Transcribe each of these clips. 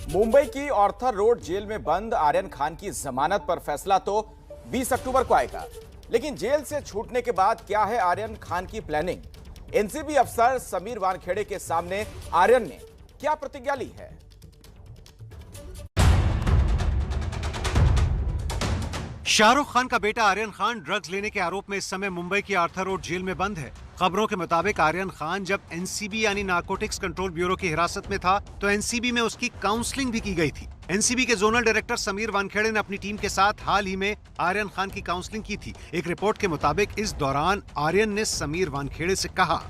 मुंबई की Arthur road jail में बंद आर्यन खान की जमानत पर फैसला तो 20 अक्टूबर को आएगा। लेकिन जेल से छूटने के बाद क्या है आर्यन खान की प्लानिंग? एनसीबी अफसर समीर वानखेड़े के सामने आर्यन ने क्या प्रतिज्ञा ली है? शाहरुख खान का बेटा आर्यन खान ड्रग्स लेने के आरोप में इस समय मुंबई की आर्थर रोड जेल में बंद है। खबरों के मुताबिक आर्यन खान जब एनसीबी यानी नारकोटिक्स कंट्रोल ब्यूरो की हिरासत में था तो एनसीबी में उसकी काउंसलिंग भी की गई थी। एनसीबी के जोनल डायरेक्टर समीर वानखेड़े ने अपनी टीम के साथ हाल ही में आर्यन खान की काउंसलिंग की थी। एक रिपोर्ट के मुताबिक इस दौरान आर्यन ने समीर वानखेड़े से कहा,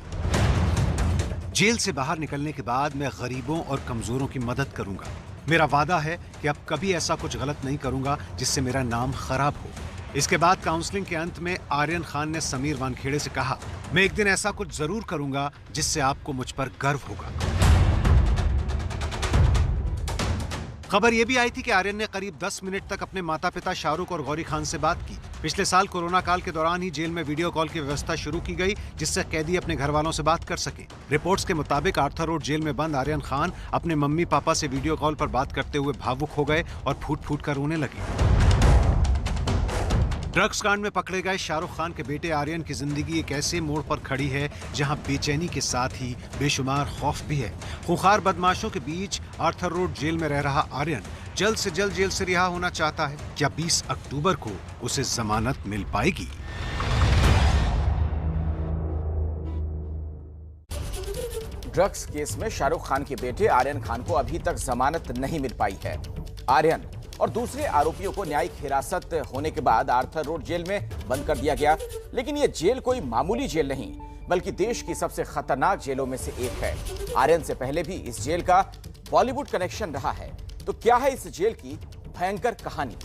जेल से बाहर निकलने के बाद मैं गरीबों और कमजोरों की मदद करूंगा। मेरा वादा है कि अब कभी ऐसा कुछ गलत नहीं करूंगा जिससे मेरा नाम खराब हो। इसके बाद काउंसलिंग के अंत में आर्यन खान ने समीर वानखेड़े से कहा, मैं एक दिन ऐसा कुछ जरूर करूंगा जिससे आपको मुझ पर गर्व होगा। खबर यह भी आई थी कि आर्यन ने करीब 10 मिनट तक अपने माता पिता शाहरुख और गौरी खान से बात की। पिछले साल कोरोना काल के दौरान ही जेल में वीडियो कॉल की व्यवस्था शुरू की गई जिससे कैदी अपने घर वालों से बात कर सके। रिपोर्ट्स के मुताबिक आर्थर रोड जेल में बंद आर्यन खान अपने मम्मी पापा से वीडियो कॉल पर बात करते हुए भावुक हो गए और फूट फूट कर रोने लगे। ड्रग्स कांड में पकड़े गए शाहरुख खान के बेटे आर्यन की जिंदगी एक ऐसे मोड़ पर खड़ी है जहां बेचैनी के साथ ही बेशुमार खौफ भी है। खूंखार बदमाशों के बीच आर्थर रोड जेल में रह रहा आर्यन जल्द से जल्द जेल से रिहा होना चाहता है। क्या 20 अक्टूबर को उसे जमानत मिल पाएगी? ड्रग्स केस में शाहरुख खान के बेटे आर्यन खान को अभी तक जमानत नहीं मिल पाई है। आर्यन और दूसरे आरोपियों को न्यायिक हिरासत होने के बाद आर्थर रोड जेल में बंद कर दिया गया। लेकिन यह जेल कोई मामूली जेल नहीं बल्कि देश की सबसे खतरनाक जेलों में से एक है। आर्यन से पहले भी इस जेल का बॉलीवुड कनेक्शन रहा है। तो क्या है इस जेल की भयंकर कहानी?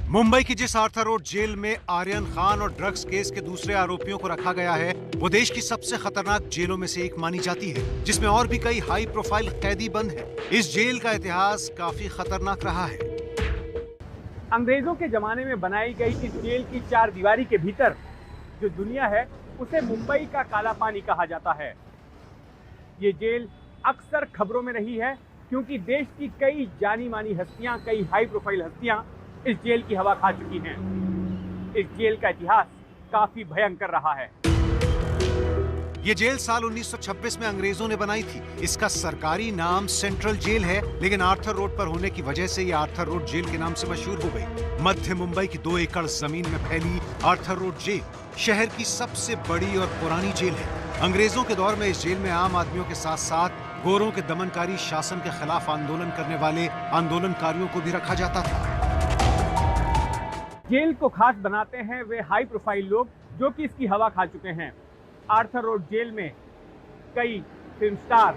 मुंबई की जिस आर्थर रोड जेल में आर्यन खान और ड्रग्स केस के दूसरे आरोपियों को रखा गया है वो देश की सबसे खतरनाक जेलों में से एक मानी जाती है, जिसमें और भी कई हाई प्रोफाइल कैदी बंद हैं। इस जेल का इतिहास काफी खतरनाक रहा है। अंग्रेजों के जमाने में बनाई गई इस जेल की चार दीवारी के भीतर जो दुनिया है उसे मुंबई का काला पानी कहा जाता है। ये जेल अक्सर खबरों में रही है क्योंकि देश की कई जानी मानी हस्तियां, कई हाई प्रोफाइल हस्तियां इस जेल की हवा खा चुकी हैं। इस जेल का इतिहास काफी भयंकर रहा है। ये जेल साल 1926 में अंग्रेजों ने बनाई थी। इसका सरकारी नाम सेंट्रल जेल है, लेकिन आर्थर रोड पर होने की वजह से ये आर्थर रोड जेल के नाम से मशहूर हो गई। मध्य मुंबई की 2 एकड़ जमीन में फैली आर्थर रोड जेल शहर की सबसे बड़ी और पुरानी जेल है। अंग्रेजों के दौर में इस जेल में आम आदमियों के साथ साथ गोरों के दमनकारी शासन के खिलाफ आंदोलन करने वाले आंदोलनकारियों को भी रखा जाता था। जेल को खास बनाते हैं वे हाई प्रोफाइल लोग जो कि इसकी हवा खा चुके हैं। आर्थर रोड जेल में कई फिल्म स्टार,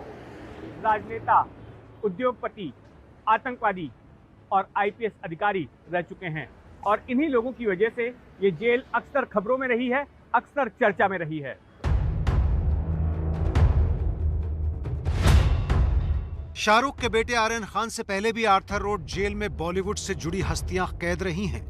राजनेता, उद्योगपति, आतंकवादी और आईपीएस अधिकारी रह चुके हैं और इन्हीं लोगों की वजह से ये जेल अक्सर खबरों में रही है, अक्सर चर्चा में रही है। शाहरुख के बेटे आर्यन खान से पहले भी आर्थर रोड जेल में बॉलीवुड से जुड़ी हस्तियां कैद रही हैं।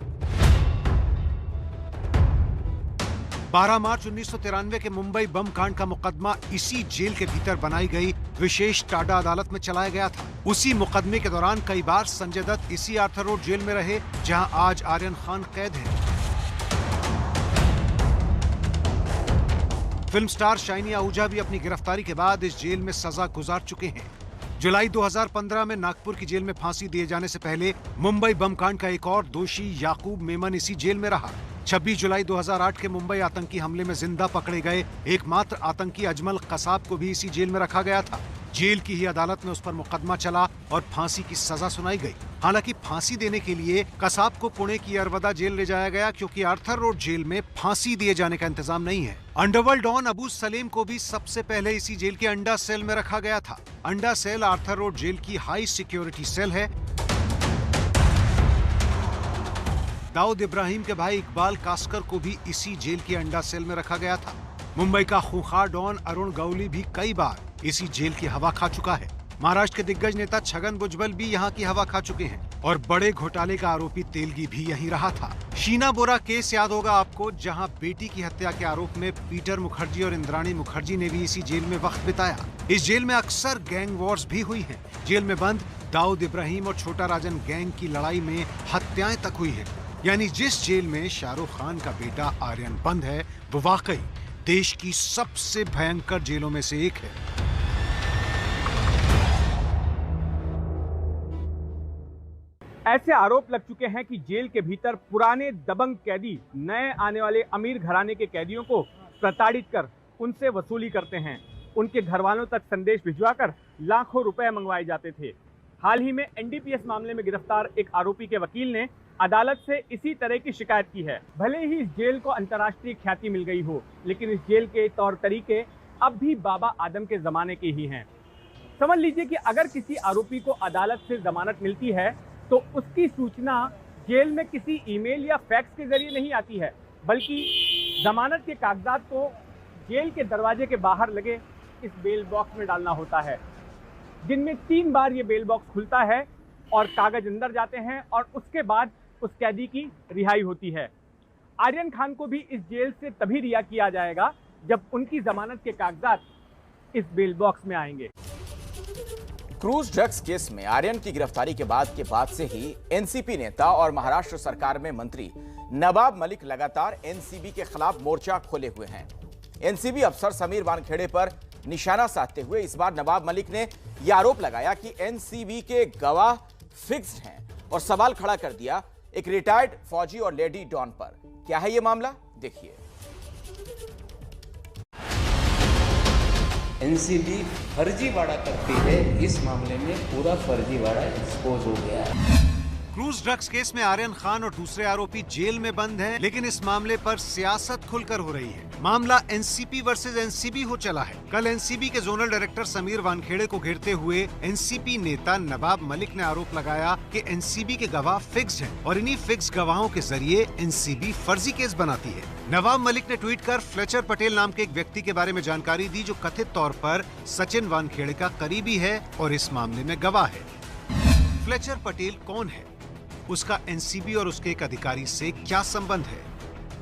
12 मार्च 1993 के मुंबई बम कांड का मुकदमा इसी जेल के भीतर बनाई गई विशेष टाडा अदालत में चलाया गया था। उसी मुकदमे के दौरान कई बार संजय दत्त इसी आर्थर रोड जेल में रहे जहां आज आर्यन खान कैद है। फिल्म स्टार शाइनी आहूजा भी अपनी गिरफ्तारी के बाद इस जेल में सजा गुजार चुके हैं। जुलाई 2015 में नागपुर की जेल में फांसी दिए जाने से पहले मुंबई बम कांड का एक और दोषी याकूब मेमन इसी जेल में रहा। 26 जुलाई 2008 के मुंबई आतंकी हमले में जिंदा पकड़े गए एकमात्र आतंकी अजमल कसाब को भी इसी जेल में रखा गया था। जेल की ही अदालत में उस पर मुकदमा चला और फांसी की सजा सुनाई गई। हालांकि फांसी देने के लिए कसाब को पुणे की अरवदा जेल ले जाया गया क्योंकि आर्थर रोड जेल में फांसी दिए जाने का इंतजाम नहीं है। अंडरवर्ल्ड डॉन अबू सलेम को भी सबसे पहले इसी जेल के अंडा सेल में रखा गया था। अंडा सेल आर्थर रोड जेल की हाई सिक्योरिटी सेल है। दाऊद इब्राहिम के भाई इकबाल कास्कर को भी इसी जेल के अंडा सेल में रखा गया था। मुंबई का खूंखार डॉन अरुण गौली भी कई बार इसी जेल की हवा खा चुका है। महाराष्ट्र के दिग्गज नेता छगन भुजबल भी यहाँ की हवा खा चुके हैं। और बड़े घोटाले का आरोपी तेलगी भी यहीं रहा था। शीना बोरा केस याद होगा आपको, जहां बेटी की हत्या के आरोप में पीटर मुखर्जी और इंद्राणी मुखर्जी ने भी इसी जेल में वक्त बिताया। इस जेल में अक्सर गैंग वॉर्स भी हुई हैं। जेल में बंद दाऊद इब्राहिम और छोटा राजन गैंग की लड़ाई में हत्याएं तक हुई हैं। यानी जिस जेल में शाहरुख खान का बेटा आर्यन बंद है, वो वाकई देश की सबसे भयंकर जेलों में से एक है। ऐसे आरोप लग चुके हैं कि जेल के भीतर पुराने दबंग कैदी नए आने वाले अमीर घराने के कैदियों को प्रताड़ित कर उनसे वसूली करते हैं। उनके घर वालों तक संदेश भिजवाकर लाखों रुपए मंगवाए जाते थे। हाल ही में एनडीपीएस मामले में गिरफ्तार एक आरोपी के वकील ने अदालत से इसी तरह की शिकायत की है। भले ही इस जेल को अंतर्राष्ट्रीय ख्याति मिल गई हो, लेकिन इस जेल के तौर तरीके अब भी बाबा आदम के जमाने के ही हैं। समझ लीजिए कि अगर किसी आरोपी को अदालत से जमानत मिलती है तो उसकी सूचना जेल में किसी ईमेल या फैक्स के जरिए नहीं आती है, बल्कि जमानत के कागजात को जेल के दरवाजे के बाहर लगे इस बेल बॉक्स में डालना होता है। दिन में 3 बार ये बेल बॉक्स खुलता है और कागज अंदर जाते हैं और उसके बाद उस कैदी की रिहाई होती है। आर्यन खान को भी इस जेल से तभी रिहा किया जाएगा जब उनकी जमानत के कागजात इस बेल बॉक्स में आएंगे। क्रूज ड्रग्स केस में आर्यन की गिरफ्तारी के बाद से ही एनसीपी नेता और महाराष्ट्र सरकार में मंत्री नवाब मलिक लगातार एनसीबी के खिलाफ मोर्चा खोले हुए हैं। एनसीबी अफसर समीर वानखेड़े पर निशाना साधते हुए इस बार नवाब मलिक ने यह आरोप लगाया कि एनसीबी के गवाह फिक्स्ड हैं और सवाल खड़ा कर दिया एक रिटायर्ड फौजी और लेडी डॉन पर। क्या है यह मामला, देखिए। एनसीबी फर्जीवाड़ा करती है। इस मामले में पूरा फर्जीवाड़ा एक्सपोज हो गया है। क्रूज ड्रग्स केस में आर्यन खान और दूसरे आरोपी जेल में बंद हैं, लेकिन इस मामले पर सियासत खुलकर हो रही है। मामला एनसीपी वर्सेस एनसीबी हो चला है। कल एनसीबी के जोनल डायरेक्टर समीर वानखेड़े को घेरते हुए एनसीपी नेता नवाब मलिक ने आरोप लगाया कि एनसीबी के गवाह फिक्स्ड हैं और इन्हीं फिक्स गवाहों के जरिए एनसीबी फर्जी केस बनाती है। नवाब मलिक ने ट्वीट कर फ्लेचर पटेल नाम के एक व्यक्ति के बारे में जानकारी दी, जो कथित तौर पर सचिन वानखेड़े का करीबी है और इस मामले में गवाह है। फ्लेचर पटेल कौन है, उसका एनसीबी और उसके एक अधिकारी से क्या संबंध है?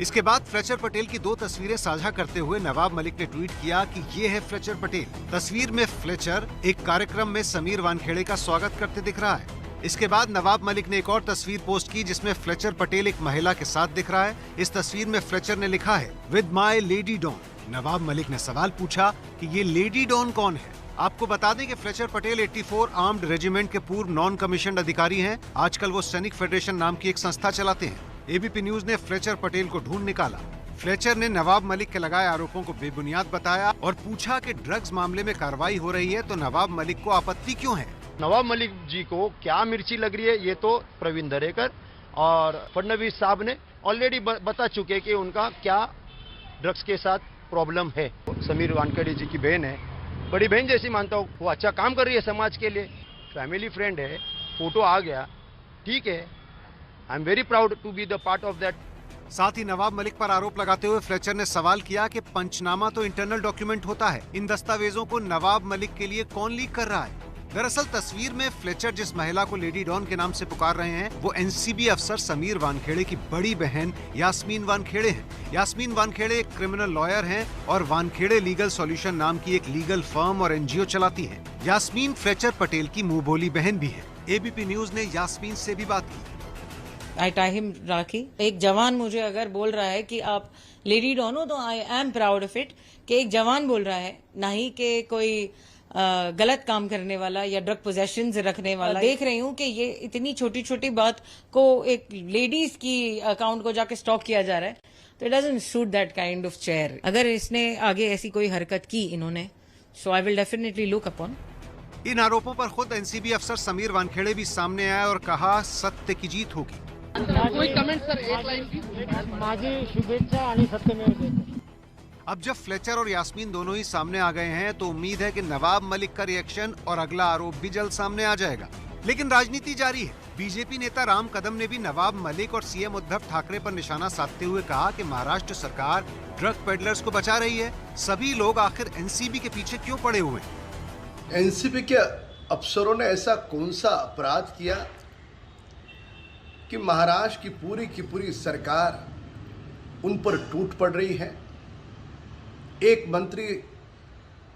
इसके बाद फ्लेचर पटेल की 2 तस्वीरें साझा करते हुए नवाब मलिक ने ट्वीट किया कि ये है फ्लेचर पटेल। तस्वीर में फ्लेचर एक कार्यक्रम में समीर वानखेड़े का स्वागत करते दिख रहा है। इसके बाद नवाब मलिक ने एक और तस्वीर पोस्ट की जिसमें फ्लेचर पटेल एक महिला के साथ दिख रहा है। इस तस्वीर में फ्लेचर ने लिखा है with my lady don. Nawab Malik ने सवाल पूछा कि ये लेडी डॉन कौन है। आपको बता दें कि फ्लेचर पटेल 84 आर्म्ड रेजिमेंट के पूर्व नॉन कमीशन्ड अधिकारी हैं। आजकल वो सैनिक फेडरेशन नाम की एक संस्था चलाते हैं। एबीपी न्यूज ने फ्लेचर पटेल को ढूंढ निकाला। फ्लेचर ने नवाब मलिक के लगाए आरोपों को बेबुनियाद बताया और पूछा कि ड्रग्स मामले में कार्रवाई हो रही है तो नवाब मलिक को आपत्ति क्यों है। नवाब मलिक जी को क्या मिर्ची लग रही है, ये तो प्रवीण दरेकर और फडणवीस साहब ने ऑलरेडी बता चुके कि उनका क्या ड्रग्स के साथ प्रॉब्लम है। समीर वानखेड़े जी की बहन है, बड़ी बहन जैसी मानता हूँ। वो अच्छा काम कर रही है समाज के लिए, फैमिली फ्रेंड है। फोटो आ गया, ठीक है, I am very proud to be the part of that. साथ ही नवाब मलिक पर आरोप लगाते हुए फ्लेचर ने सवाल किया कि पंचनामा तो इंटरनल डॉक्यूमेंट होता है, इन दस्तावेजों को नवाब मलिक के लिए कौन लीक कर रहा है। दरअसल तस्वीर में फ्लेचर जिस महिला को लेडी डॉन के नाम से पुकार रहे हैं वो एनसीबी अफसर समीर वानखेड़े की बड़ी बहन यास्मीन वानखेड़े हैं। यास्मीन वानखेड़े एक क्रिमिनल लॉयर हैं और वानखेड़े लीगल सॉल्यूशन नाम की एक लीगल फर्म और एनजीओ चलाती हैं। यास्मीन फ्लेचर पटेल की मुंह बोली बहन भी है। एबीपी न्यूज ने यास्मीन से भी बात की। आई टाइम राखी, एक जवान मुझे अगर बोल रहा है कि आप लेडी डॉन हो तो I am proud of it कि एक जवान बोल रहा है, ना ही कि कोई गलत काम करने वाला या ड्रग पोजेशन रखने वाला। देख रही हूँ कि ये इतनी छोटी छोटी बात को एक लेडीज की अकाउंट को जाके स्टॉक किया जा रहा है, तो it doesn't suit that kind of chair. अगर इसने आगे ऐसी कोई हरकत की इन्होंने, so I will definitely look upon. इन आरोपों पर खुद एनसीबी अफसर समीर वानखेड़े भी सामने आए और कहा सत्य की जीत होगी। कोई कमेंट सर, एक लाइन की माझी शुभेच्छा आणि सत्यमेव जयते। अब जब फ्लेचर और यास्मीन दोनों ही सामने आ गए हैं तो उम्मीद है कि नवाब मलिक का रिएक्शन और अगला आरोप भी जल्द सामने आ जाएगा। लेकिन राजनीति जारी है। बीजेपी नेता राम कदम ने भी नवाब मलिक और सीएम उद्धव ठाकरे पर निशाना साधते हुए कहा कि महाराष्ट्र सरकार ड्रग पेडलर्स को बचा रही है। सभी लोग आखिर एनसीबी के पीछे क्यों पड़े हुए हैं? एनसीबी के अफसरों ने ऐसा कौन सा अपराध किया कि महाराष्ट्र की पूरी सरकार उन पर टूट पड़ रही है। एक मंत्री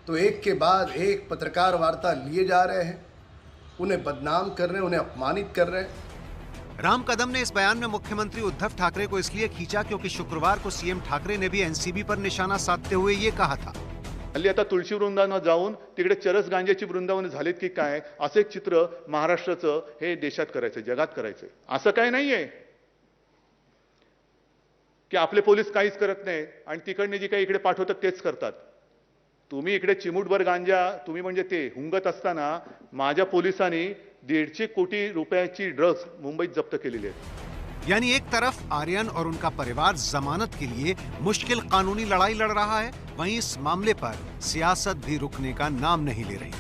तो एक के बाद एक पत्रकार वार्ता लिए जा रहे हैं, उन्हें बदनाम कर रहे हैं, उन्हें अपमानित कर रहे हैं। राम कदम ने इस बयान में मुख्यमंत्री उद्धव ठाकरे को इसलिए खींचा क्योंकि शुक्रवार को सीएम ठाकरे ने भी एनसीबी पर निशाना साधते हुए ये कहा था। हल्ली आता तुळशी वृंदावनात जाऊन तिकडे चरस गांजाची वृंदावन झालीत की काय, असं एक चित्र महाराष्ट्राचं हे देशात करायचं, जगात करायचं। असं काय नाहीये की आपले पोलीस काहीच करत नाही आणि तिकडने जी काही इकडे पाठवतात तेच करतात। तुम्ही इकडे चिमूटभर गांजा तुम्ही म्हणजे ते हुंगत असताना माझ्या पोलिसांनी 150 कोटी रुपयाची ड्रग्स मुंबईत जप्त केलेली आहेत। यानी एक तरफ आर्यन और उनका परिवार जमानत के लिए मुश्किल कानूनी लड़ाई लड़ रहा है, वहीं इस मामले पर सियासत भी रुकने का नाम नहीं ले रही।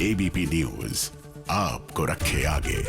एबीपी न्यूज आपको रखे आगे।